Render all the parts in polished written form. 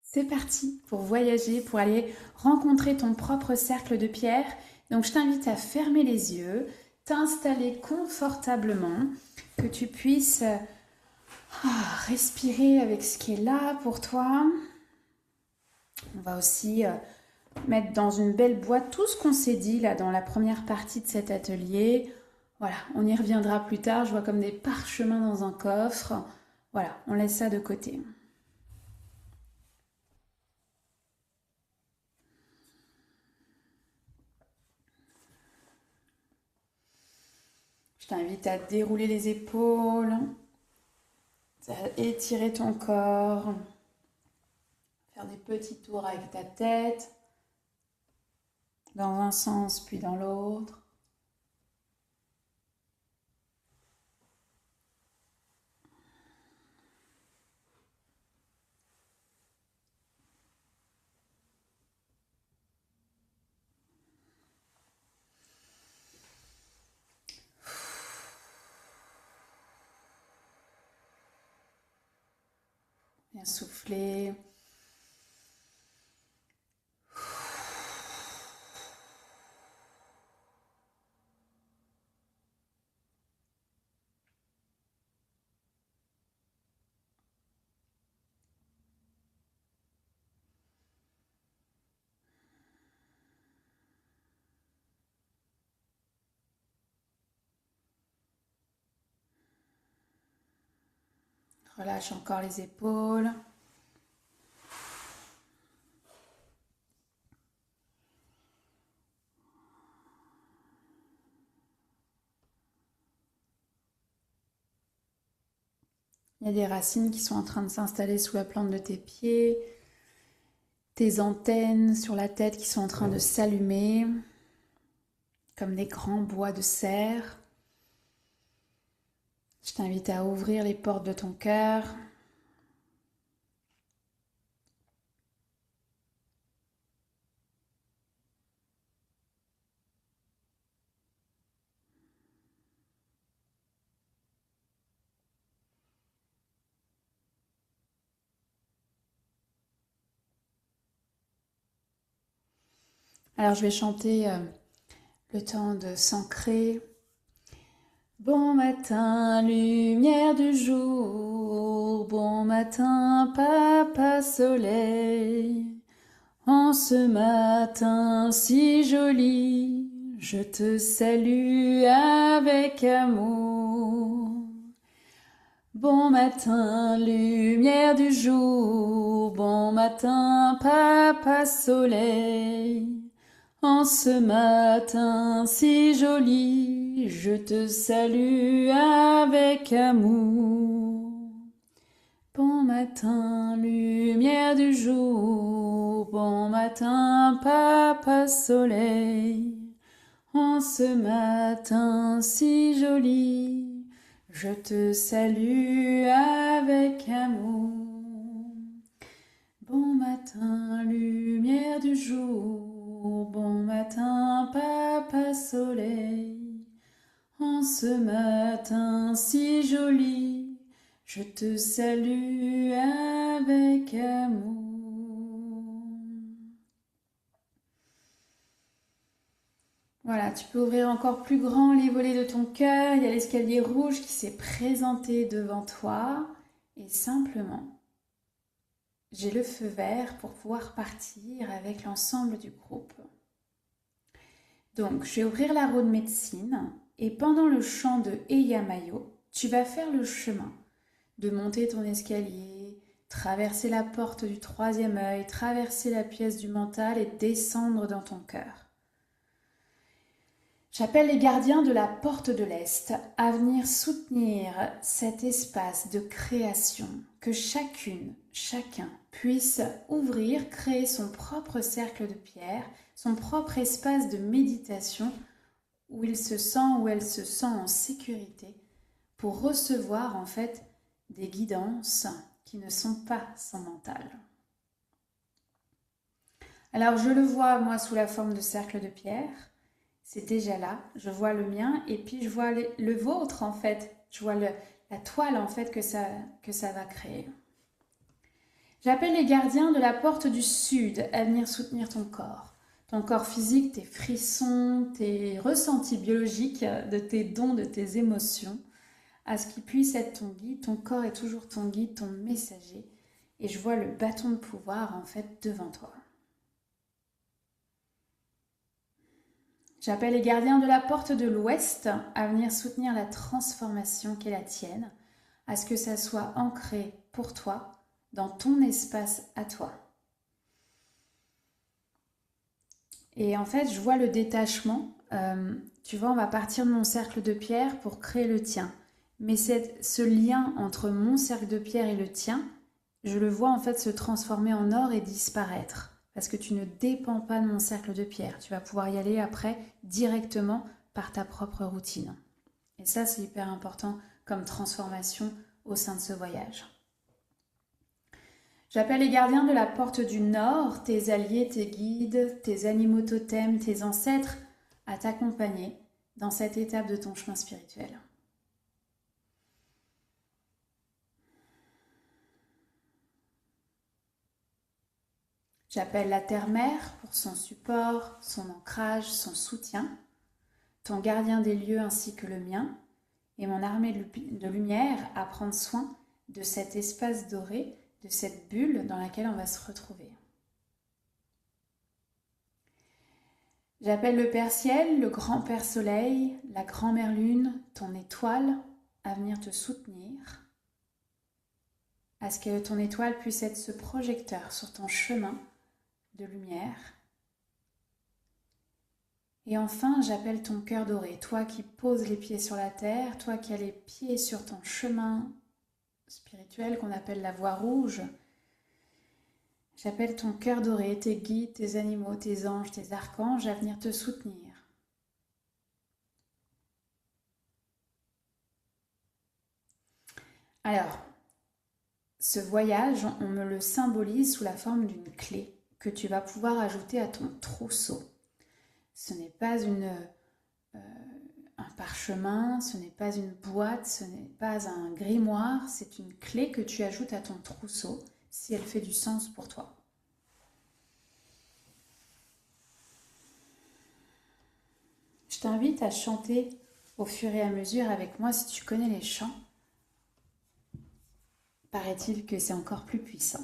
C'est parti pour voyager, pour aller rencontrer ton propre cercle de pierre. Donc je t'invite à fermer les yeux, t'installer confortablement, que tu puisses respirer avec ce qui est là pour toi. On va aussi mettre dans une belle boîte tout ce qu'on s'est dit là dans la première partie de cet atelier. Voilà, on y reviendra plus tard. Je vois comme des parchemins dans un coffre. Voilà, on laisse ça de côté. Je t'invite à dérouler les épaules, à étirer ton corps, faire des petits tours avec ta tête, dans un sens puis dans l'autre. Bien souffler. Relâche encore les épaules. Il y a des racines qui sont en train de s'installer sous la plante de tes pieds, tes antennes sur la tête qui sont en train de s'allumer, comme des grands bois de serre. Je t'invite à ouvrir les portes de ton cœur. Alors je vais chanter le temps de s'ancrer. Bon matin, lumière du jour, bon matin, papa soleil. En ce matin si joli, je te salue avec amour. Bon matin, lumière du jour, bon matin, papa soleil. En ce matin si joli, je te salue avec amour. Bon matin, lumière du jour, bon matin, papa soleil. En ce matin si joli, je te salue avec amour. Bon matin, lumière du jour, bon matin, papa soleil. En ce matin si joli, je te salue avec amour. Voilà, tu peux ouvrir encore plus grand les volets de ton cœur. Il y a l'escalier rouge qui s'est présenté devant toi. Et simplement, j'ai le feu vert pour pouvoir partir avec l'ensemble du groupe. Donc, je vais ouvrir la roue de médecine. Et pendant le chant de Eyamayo, tu vas faire le chemin de monter ton escalier, traverser la porte du troisième œil, traverser la pièce du mental et descendre dans ton cœur. J'appelle les gardiens de la porte de l'Est à venir soutenir cet espace de création, que chacune, chacun puisse ouvrir, créer son propre cercle de pierre, son propre espace de méditation où il se sent, où elle se sent en sécurité pour recevoir en fait des guidances qui ne sont pas son mental. Alors je le vois moi sous la forme de cercle de pierre. C'est déjà là, je vois le mien et puis je vois le vôtre en fait. Je vois la toile en fait que ça va créer. J'appelle les gardiens de la porte du sud à venir soutenir ton corps physique, tes frissons, tes ressentis biologiques, de tes dons, de tes émotions, à ce qu'ils puissent être ton guide. Ton corps est toujours ton guide, ton messager. Et je vois le bâton de pouvoir en fait devant toi. J'appelle les gardiens de la porte de l'ouest à venir soutenir la transformation qui est la tienne, à ce que ça soit ancré pour toi, dans ton espace à toi. Et en fait, je vois le détachement. Tu vois, on va partir de mon cercle de pierre pour créer le tien. Mais ce lien entre mon cercle de pierre et le tien, je le vois en fait se transformer en or et disparaître. Parce que tu ne dépends pas de mon cercle de pierre. Tu vas pouvoir y aller après directement par ta propre routine. Et ça, c'est hyper important comme transformation au sein de ce voyage. J'appelle les gardiens de la porte du nord, tes alliés, tes guides, tes animaux totems, tes ancêtres, à t'accompagner dans cette étape de ton chemin spirituel. J'appelle la terre-mère pour son support, son ancrage, son soutien, ton gardien des lieux ainsi que le mien, et mon armée de lumière à prendre soin de cet espace doré, de cette bulle dans laquelle on va se retrouver. J'appelle le Père Ciel, le Grand Père Soleil, la Grand-Mère Lune, ton étoile, à venir te soutenir, à ce que ton étoile puisse être ce projecteur sur ton chemin de lumière. Et enfin, j'appelle ton cœur doré, toi qui poses les pieds sur la terre, toi qui as les pieds sur ton chemin spirituel qu'on appelle la voie rouge. J'appelle ton cœur doré, tes guides, tes animaux, tes anges, tes archanges à venir te soutenir. Alors, ce voyage, on me le symbolise sous la forme d'une clé que tu vas pouvoir ajouter à ton trousseau. Ce n'est pas un parchemin, ce n'est pas une boîte, ce n'est pas un grimoire, c'est une clé que tu ajoutes à ton trousseau si elle fait du sens pour toi. Je t'invite à chanter au fur et à mesure avec moi si tu connais les chants. Paraît-il que c'est encore plus puissant.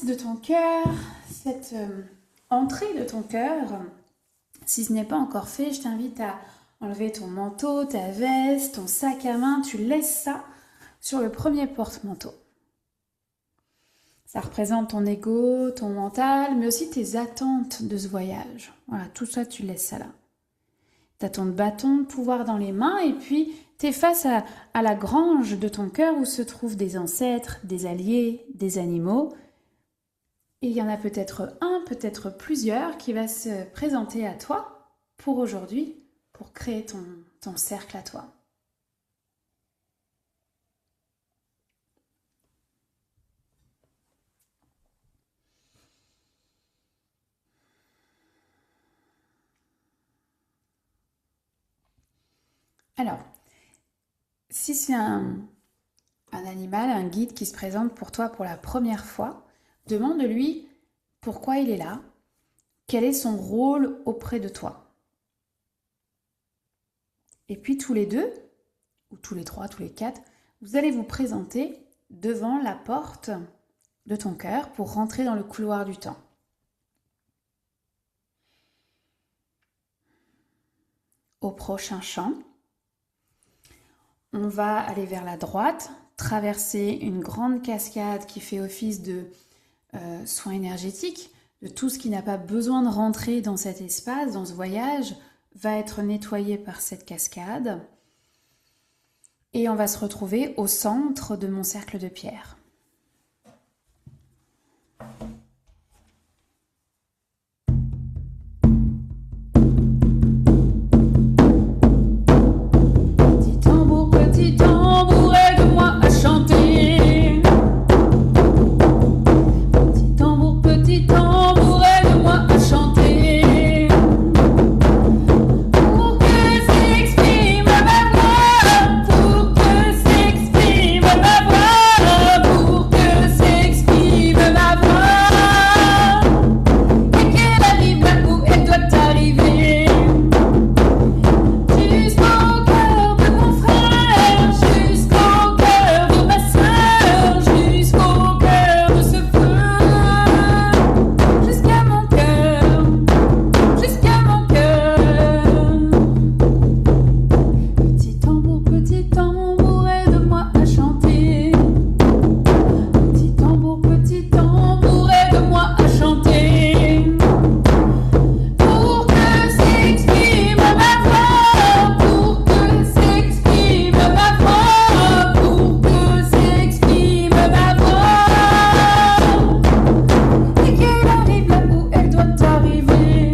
De ton cœur, cette entrée de ton cœur, si ce n'est pas encore fait, je t'invite à enlever ton manteau, ta veste, ton sac à main, tu laisses ça sur le premier porte-manteau. Ça représente ton ego, ton mental, mais aussi tes attentes de ce voyage. Voilà, tout ça, tu laisses ça là. Tu as ton bâton de pouvoir dans les mains et puis tu es face à la grange de ton cœur où se trouvent des ancêtres, des alliés, des animaux. Et il y en a peut-être un, peut-être plusieurs qui va se présenter à toi pour aujourd'hui, pour créer ton cercle à toi. Alors, si c'est un animal, un guide qui se présente pour toi pour la première fois, demande-lui pourquoi il est là, quel est son rôle auprès de toi. Et puis tous les deux, ou tous les trois, tous les quatre, vous allez vous présenter devant la porte de ton cœur pour rentrer dans le couloir du temps. Au prochain chant, on va aller vers la droite, traverser une grande cascade qui fait office de soin énergétique, de tout ce qui n'a pas besoin de rentrer dans cet espace, dans ce voyage, va être nettoyé par cette cascade. Et on va se retrouver au centre de mon cercle de pierre. Petit tambour, aide-moi à chanter. Petit tambour, aide-moi à chanter. Pour que s'exprime ma voix, pour que s'exprime ma voix, pour que s'exprime ma voix. Et qu'elle arrive là où elle doit arriver. Jusqu'au cœur de mon frère, jusqu'au cœur de ma sœur, jusqu'au cœur de ce feu, jusqu'à mon cœur, jusqu'à mon cœur. Petit tambour, aide-moi à chanter. Petit tambour, aide-moi à chanter. Pour que s'exprime ma voix, pour que s'exprime ma voix, pour que s'exprime ma voix. Et qu'elle arrive là où elle doit arriver.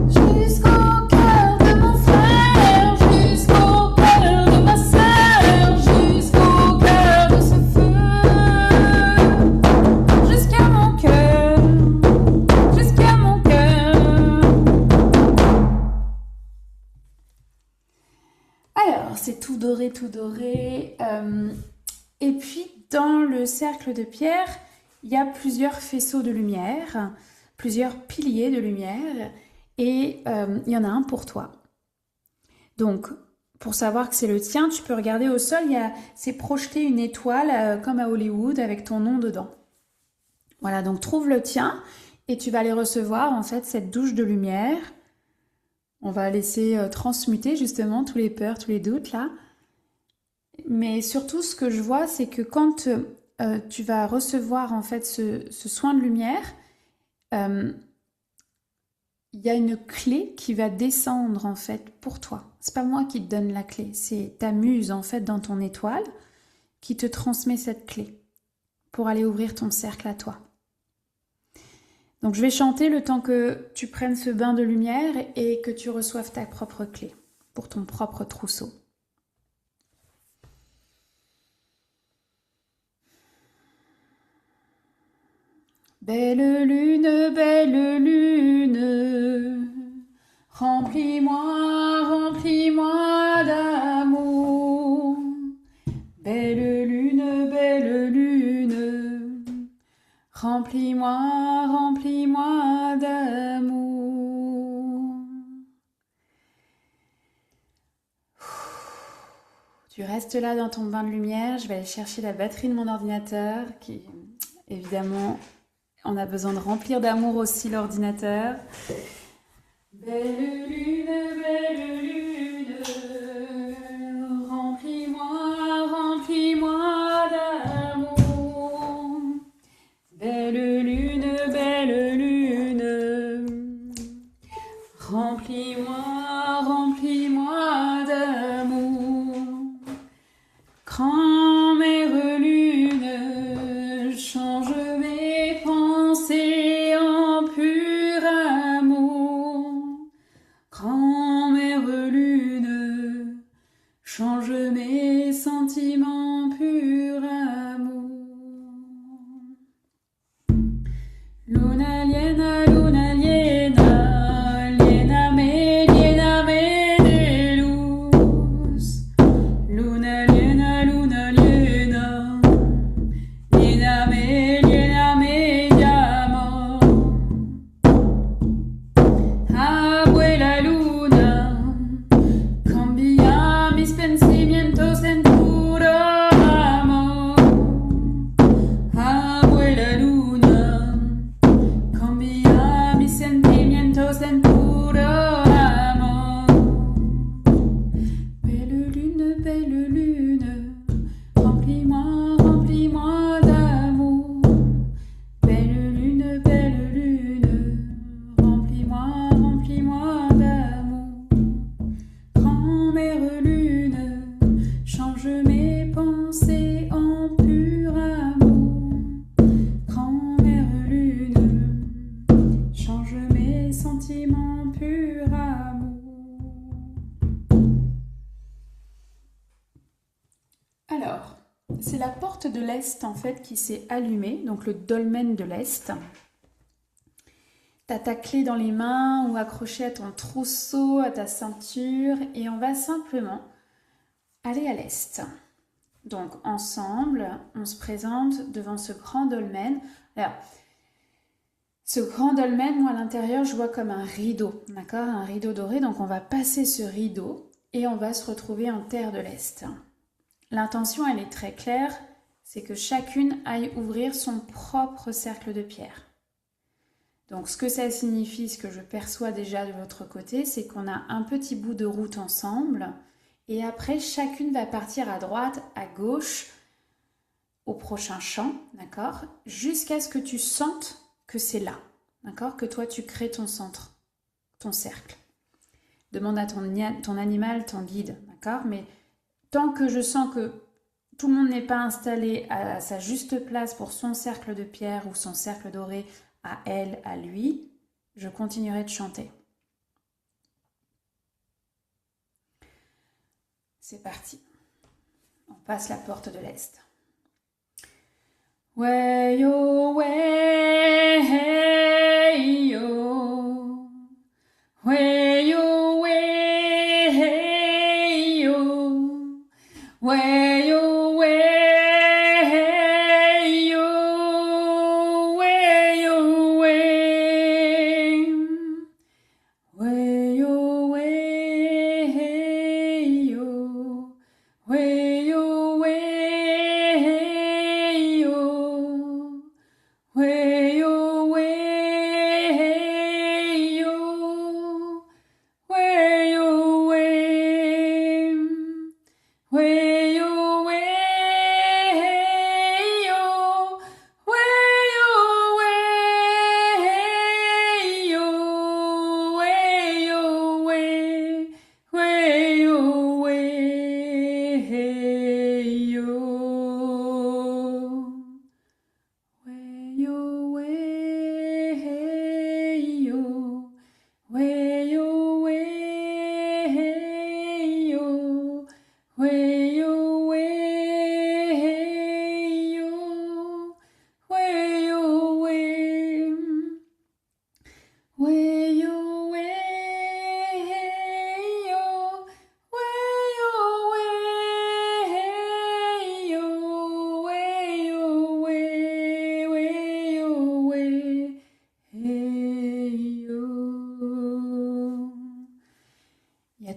Jusqu'au cœur de mon frère, jusqu'au cœur de ma sœur, jusqu'au cœur de ce feu, jusqu'à mon cœur, jusqu'à mon cœur. Alors, c'est tout doré, tout doré. Et puis, dans le cercle de pierre, il y a plusieurs faisceaux de lumière, plusieurs piliers de lumière, et il y en a un pour toi. Donc, pour savoir que c'est le tien, tu peux regarder au sol, c'est projeté une étoile comme à Hollywood avec ton nom dedans. Voilà, donc trouve le tien et tu vas aller recevoir en fait cette douche de lumière. On va laisser transmuter justement tous les peurs, tous les doutes là. Mais surtout, ce que je vois, c'est que quand tu vas recevoir en fait ce soin de lumière, il y a une clé qui va descendre en fait pour toi. C'est pas moi qui te donne la clé, c'est ta muse en fait dans ton étoile qui te transmet cette clé pour aller ouvrir ton cercle à toi. Donc je vais chanter le temps que tu prennes ce bain de lumière et que tu reçoives ta propre clé pour ton propre trousseau. Belle lune, remplis-moi, remplis-moi d'amour. Belle lune, remplis-moi, remplis-moi d'amour. Tu restes là dans ton bain de lumière, je vais aller chercher la batterie de mon ordinateur qui, évidemment, on a besoin de remplir d'amour aussi l'ordinateur. Belle lune, remplis-moi, remplis-moi d'amour. Belle lune, remplis-moi, remplis-moi d'amour. Grand-mère lune, change mes fait qui s'est allumé, donc le dolmen de l'Est. Tu as ta clé dans les mains ou accrochée à ton trousseau, à ta ceinture, et on va simplement aller à l'Est. Donc ensemble, on se présente devant ce grand dolmen. Alors, ce grand dolmen, moi à l'intérieur, je vois comme un rideau, d'accord? Un rideau doré, donc on va passer ce rideau et on va se retrouver en terre de l'Est. L'intention, elle est très claire, c'est que chacune aille ouvrir son propre cercle de pierre. Donc ce que ça signifie, ce que je perçois déjà de votre côté, c'est qu'on a un petit bout de route ensemble et après chacune va partir à droite, à gauche, au prochain champ, d'accord? Jusqu'à ce que tu sentes que c'est là, d'accord? Que toi tu crées ton centre, ton cercle. Demande à ton animal, ton guide, d'accord? Mais tant que je sens que tout le monde n'est pas installé à sa juste place pour son cercle de pierre ou son cercle doré, à elle, à lui, je continuerai de chanter. C'est parti. On passe la porte de l'Est. Way yo, way yo, way yo, way yo, way yo, way yo, way yo, way yo, way yo, way yo.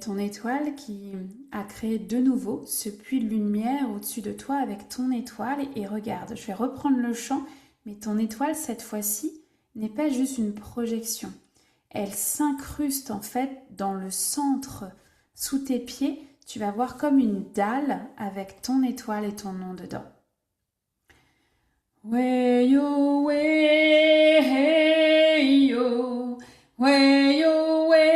Ton étoile qui a créé de nouveau ce puits de lumière au-dessus de toi avec ton étoile et regarde, je vais reprendre le chant, mais ton étoile cette fois-ci n'est pas juste une projection, elle s'incruste en fait dans le centre, sous tes pieds, tu vas voir comme une dalle avec ton étoile et ton nom dedans. Way yo, way yo, way yo, way.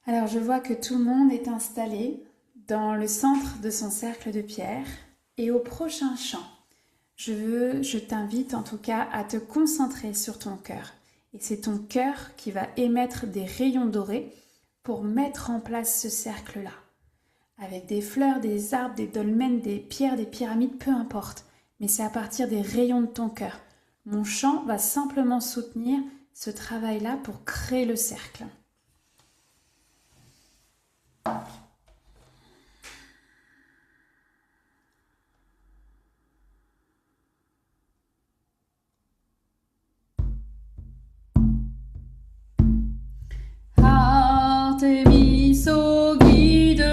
Alors je vois que tout le monde est installé dans le centre de son cercle de pierre et au prochain chant, je t'invite en tout cas à te concentrer sur ton cœur. Et c'est ton cœur qui va émettre des rayons dorés pour mettre en place ce cercle-là. Avec des fleurs, des arbres, des dolmens, des pierres, des pyramides, peu importe. Mais c'est à partir des rayons de ton cœur. Mon chant va simplement soutenir ce travail-là pour créer le cercle. Artemis au guide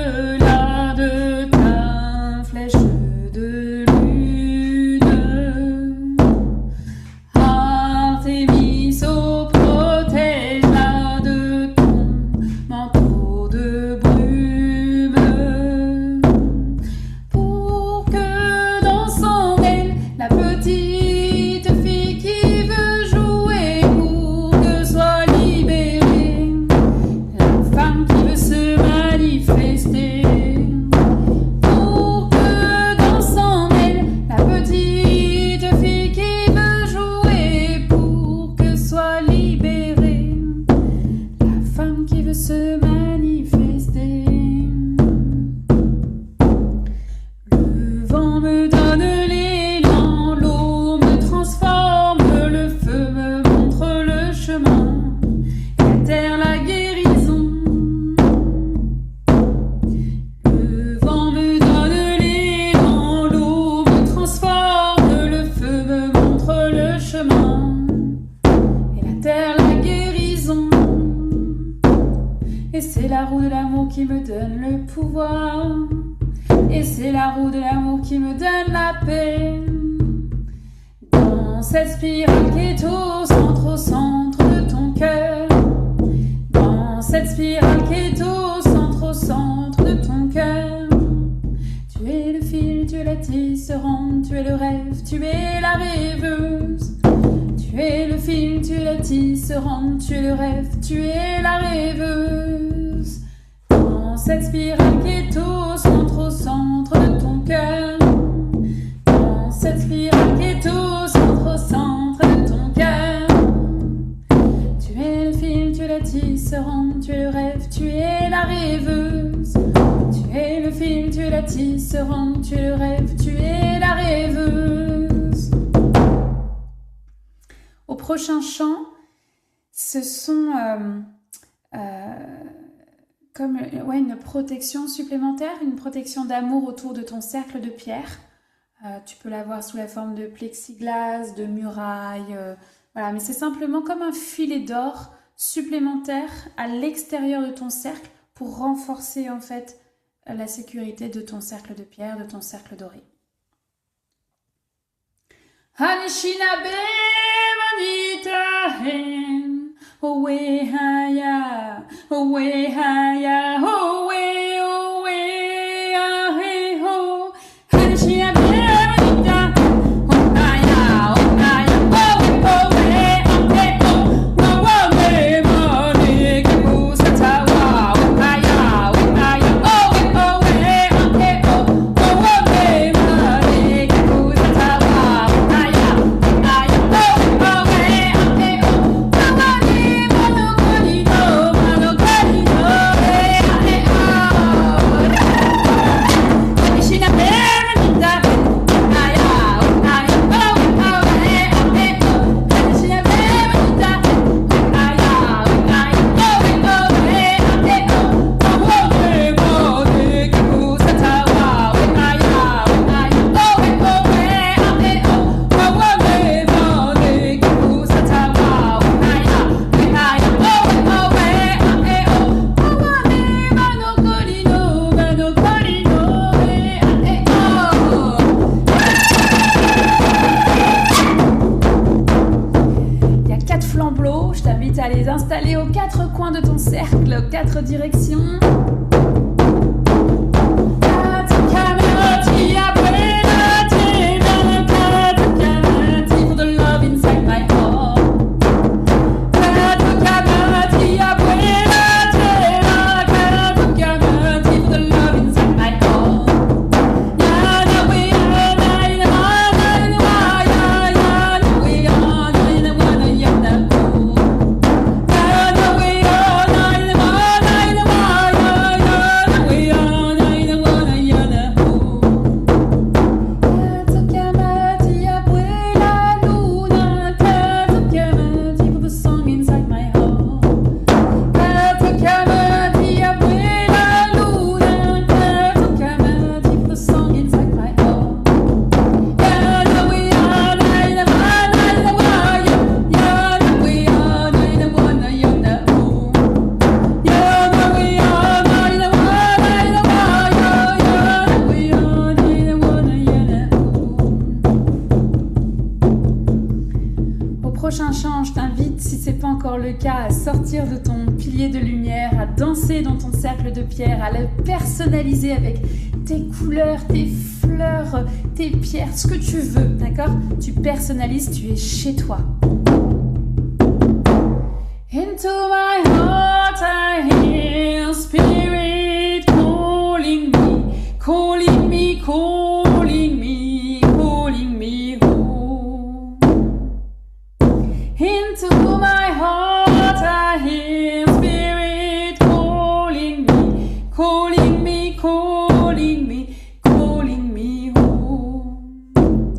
qui me donne le pouvoir. Et c'est la roue de l'amour qui me donne la paix. Dans cette spirale qui est au centre de ton cœur. Dans cette spirale qui est au centre de ton cœur. Tu es le fil, tu es la tisserande, tu es le rêve, tu es la rêveuse. Tu es le fil, tu es la tisserande, tu es le rêve, tu es la rêveuse. Dans cette spirale qui est au centre de ton cœur. Dans cette spirale qui est au centre de ton cœur. Tu es le fil, tu es la tisserande, tu es le rêve, tu es la rêveuse. Tu es le fil, tu es la tisserande, tu es le rêve, tu es la rêveuse. Au prochain chant, ce sont comme une protection supplémentaire, une protection d'amour autour de ton cercle de pierre. Tu peux l'avoir sous la forme de plexiglas, de murailles, voilà, mais c'est simplement comme un filet d'or supplémentaire à l'extérieur de ton cercle pour renforcer en fait la sécurité de ton cercle de pierre, de ton cercle doré. Hanishinabe manita hen, owe haya, owe haya, owe owe ahe ho. Hanishinabe manita, ohaya, ohaya, owe owe ante o, owe mane kaku satawa, ohaya, ohaya, owe owe ante o, owe mane kaku satawa, ohaya, ohaya, owe owe ante o, tamani monokoni no, monokoni no, ahe o. Hanishinabe manita, ohaya, ohaya, owe owe ante o, hanishinabe manita, ohaya, ohaya, owe owe ante o, owe mane kaku satawa, ohaya, ohaya, owe owe ante o, owe mane kaku satawa, ohaya, ohaya, owe owe ante o, tamani monokoni no, monokoni no, ante o. Il y a 4 flambeaux, je t'invite à les installer aux 4 coins de ton cercle, aux 4 directions. For the love inside my heart. For the love inside my heart. Prochain chant, je t'invite, si ce n'est pas encore le cas, à sortir de ton pilier de lumière, à danser dans ton cercle de pierre, à le personnaliser avec tes couleurs, tes fleurs, tes pierres, ce que tu veux, d'accord? Tu personnalises, tu es chez toi. Into my heart I hear spirit calling me, calling me, calling me, calling me home. Into my heart I hear spirit calling me, calling me, calling me, calling me home.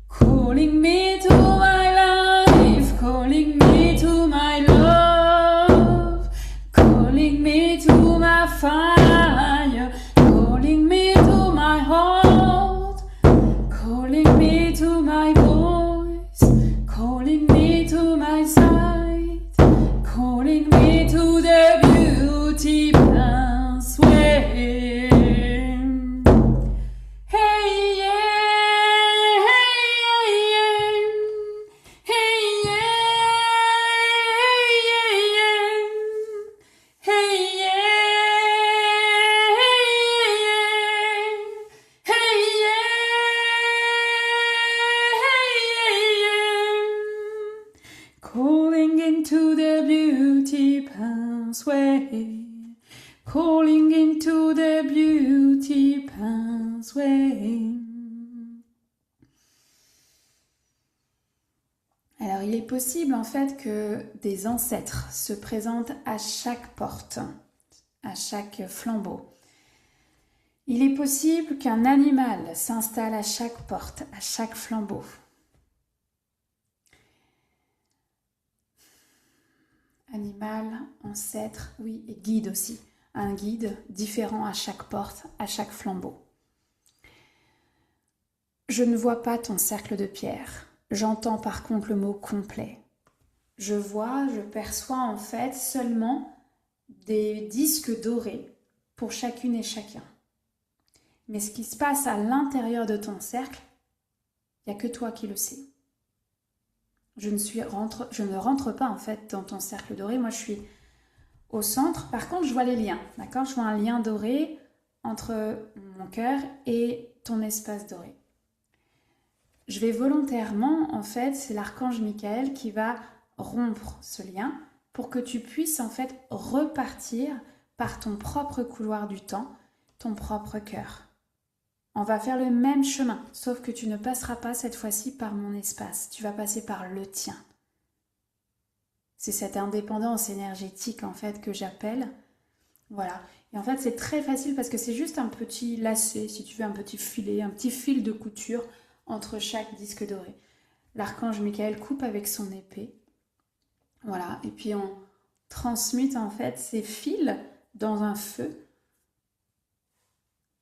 Calling me to my life, calling me to my love, calling me to my fire, calling me to my heart. petits pinces, ouais. Alors, il est possible en fait que des ancêtres se présentent à chaque porte, à chaque flambeau. Il est possible qu'un animal s'installe à chaque porte, à chaque flambeau. Animal, ancêtre, oui, et guide aussi. Un guide différent à chaque porte, à chaque flambeau. Je ne vois pas ton cercle de pierre. J'entends par contre le mot complet. Je perçois en fait seulement des disques dorés pour chacune et chacun. Mais ce qui se passe à l'intérieur de ton cercle, il n'y a que toi qui le sais. Je ne rentre pas en fait dans ton cercle doré, moi je suis au centre. Par contre, je vois les liens, d'accord? Je vois un lien doré entre mon cœur et ton espace doré. Je vais volontairement, en fait, c'est l'archange Michael qui va rompre ce lien pour que tu puisses en fait repartir par ton propre couloir du temps, ton propre cœur. On va faire le même chemin, sauf que tu ne passeras pas cette fois-ci par mon espace, tu vas passer par le tien. C'est cette indépendance énergétique en fait que j'appelle. Voilà. Et en fait, c'est très facile parce que c'est juste un petit lacet, si tu veux, un petit filet, un petit fil de couture entre chaque disque doré. L'archange Michael coupe avec son épée. Voilà. Et puis on transmute en fait ces fils dans un feu.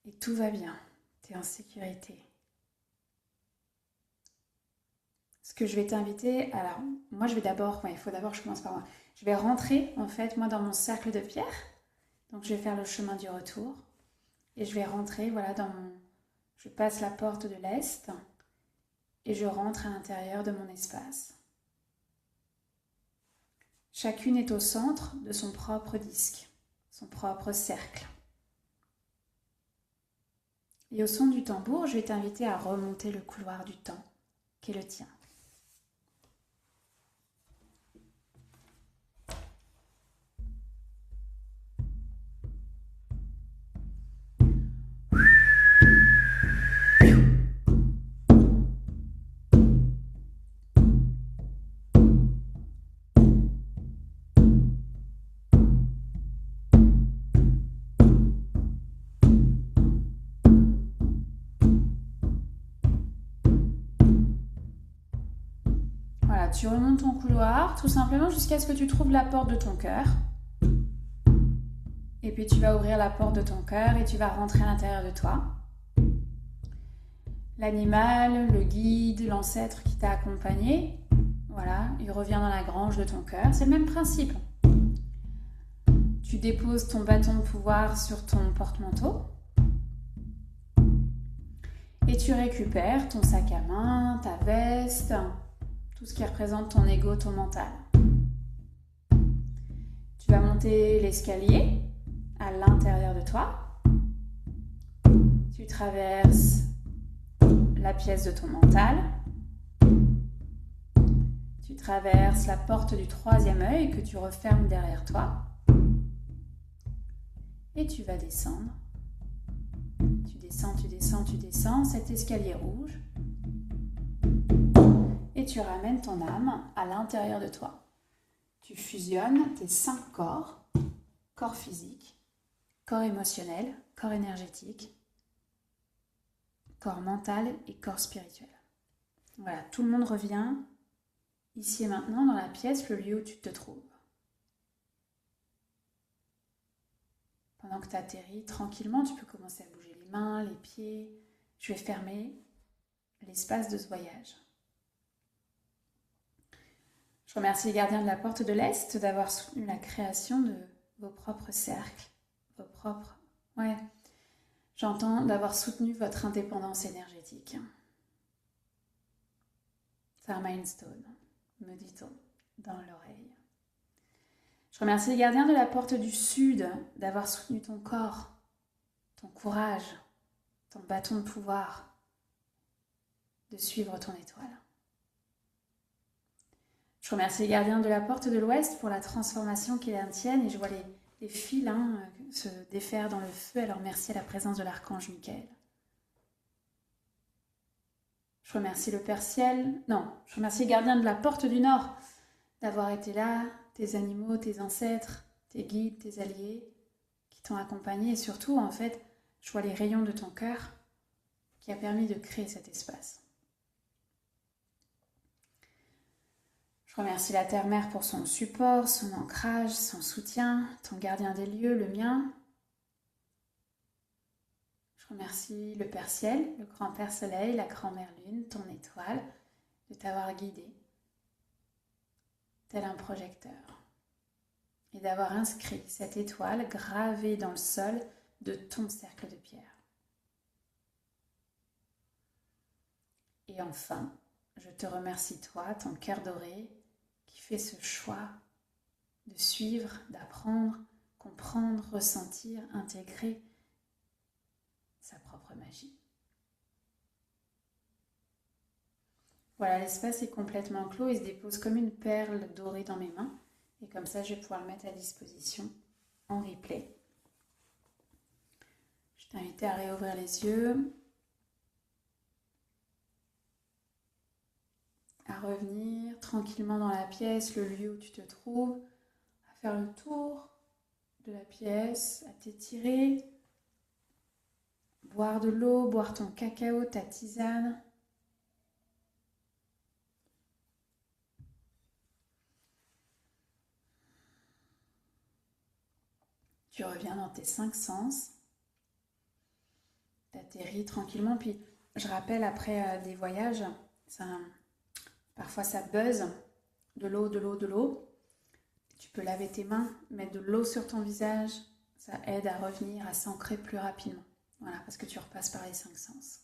Et tout va bien. Tu es en sécurité. Ce que je vais t'inviter, alors moi je vais d'abord, il faut d'abord que je commence par moi. Je vais rentrer en fait moi dans mon cercle de pierre. Donc je vais faire le chemin du retour. Et je vais rentrer, voilà, je passe la porte de l'Est et je rentre à l'intérieur de mon espace. Chacune est au centre de son propre disque, son propre cercle. Et au son du tambour, je vais t'inviter à remonter le couloir du temps, qui est le tien. Voilà, tu remontes ton couloir tout simplement jusqu'à ce que tu trouves la porte de ton cœur. Et puis tu vas ouvrir la porte de ton cœur et tu vas rentrer à l'intérieur de toi. L'animal, le guide, l'ancêtre qui t'a accompagné, voilà, il revient dans la grange de ton cœur. C'est le même principe. Tu déposes ton bâton de pouvoir sur ton porte-manteau. Et tu récupères ton sac à main, ta veste, tout ce qui représente ton ego, ton mental. Tu vas monter l'escalier à l'intérieur de toi. Tu traverses la pièce de ton mental. Tu traverses la porte du troisième œil que tu refermes derrière toi. Et tu vas descendre. Tu descends, tu descends, tu descends cet escalier rouge. Et tu ramènes ton âme à l'intérieur de toi. Tu fusionnes tes 5 corps. Corps physique, corps émotionnel, corps énergétique, corps mental et corps spirituel. Voilà, tout le monde revient ici et maintenant dans la pièce, le lieu où tu te trouves. Pendant que tu atterris tranquillement, tu peux commencer à bouger les mains, les pieds. Je vais fermer l'espace de ce voyage. Je remercie les gardiens de la porte de l'Est d'avoir soutenu la création de vos propres cercles, vos propres... Ouais, j'entends d'avoir soutenu votre indépendance énergétique. C'est un milestone, me dit-on dans l'oreille. Je remercie les gardiens de la porte du Sud d'avoir soutenu ton corps, ton courage, ton bâton de pouvoir, de suivre ton étoile. Je remercie les gardiens de la porte de l'Ouest pour la transformation qui est la tienne et je vois les fils se défaire dans le feu. Alors merci à la présence de l'archange Michael. Je remercie le Père Ciel. Non, je remercie les gardiens de la porte du Nord d'avoir été là, tes animaux, tes ancêtres, tes guides, tes alliés qui t'ont accompagné. Et surtout, en fait, je vois les rayons de ton cœur qui a permis de créer cet espace. Je remercie la Terre-Mère pour son support, son ancrage, son soutien, ton gardien des lieux, le mien. Je remercie le Père Ciel, le Grand-Père Soleil, la Grand-Mère Lune, ton étoile, de t'avoir guidé, tel un projecteur, et d'avoir inscrit cette étoile gravée dans le sol de ton cercle de pierre. Et enfin, je te remercie toi, ton cœur doré, qui fait ce choix de suivre, d'apprendre, comprendre, ressentir, intégrer sa propre magie. Voilà, l'espace est complètement clos, il se dépose comme une perle dorée dans mes mains. Et comme ça, je vais pouvoir le mettre à disposition en replay. Je t'invite à réouvrir les yeux, à revenir tranquillement dans la pièce, le lieu où tu te trouves, à faire le tour de la pièce, à t'étirer, boire de l'eau, boire ton cacao, ta tisane. Tu reviens dans tes 5 sens, t'atterris tranquillement. Puis je rappelle, après des voyages, parfois ça buzz, de l'eau, de l'eau, de l'eau. Tu peux laver tes mains, mettre de l'eau sur ton visage, ça aide à revenir, à s'ancrer plus rapidement. Voilà, parce que tu repasses par les 5 sens.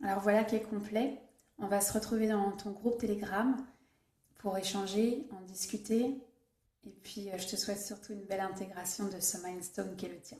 Alors voilà qui est complet. On va se retrouver dans ton groupe Telegram pour échanger, en discuter. Et puis je te souhaite surtout une belle intégration de ce milestone qui est le tien.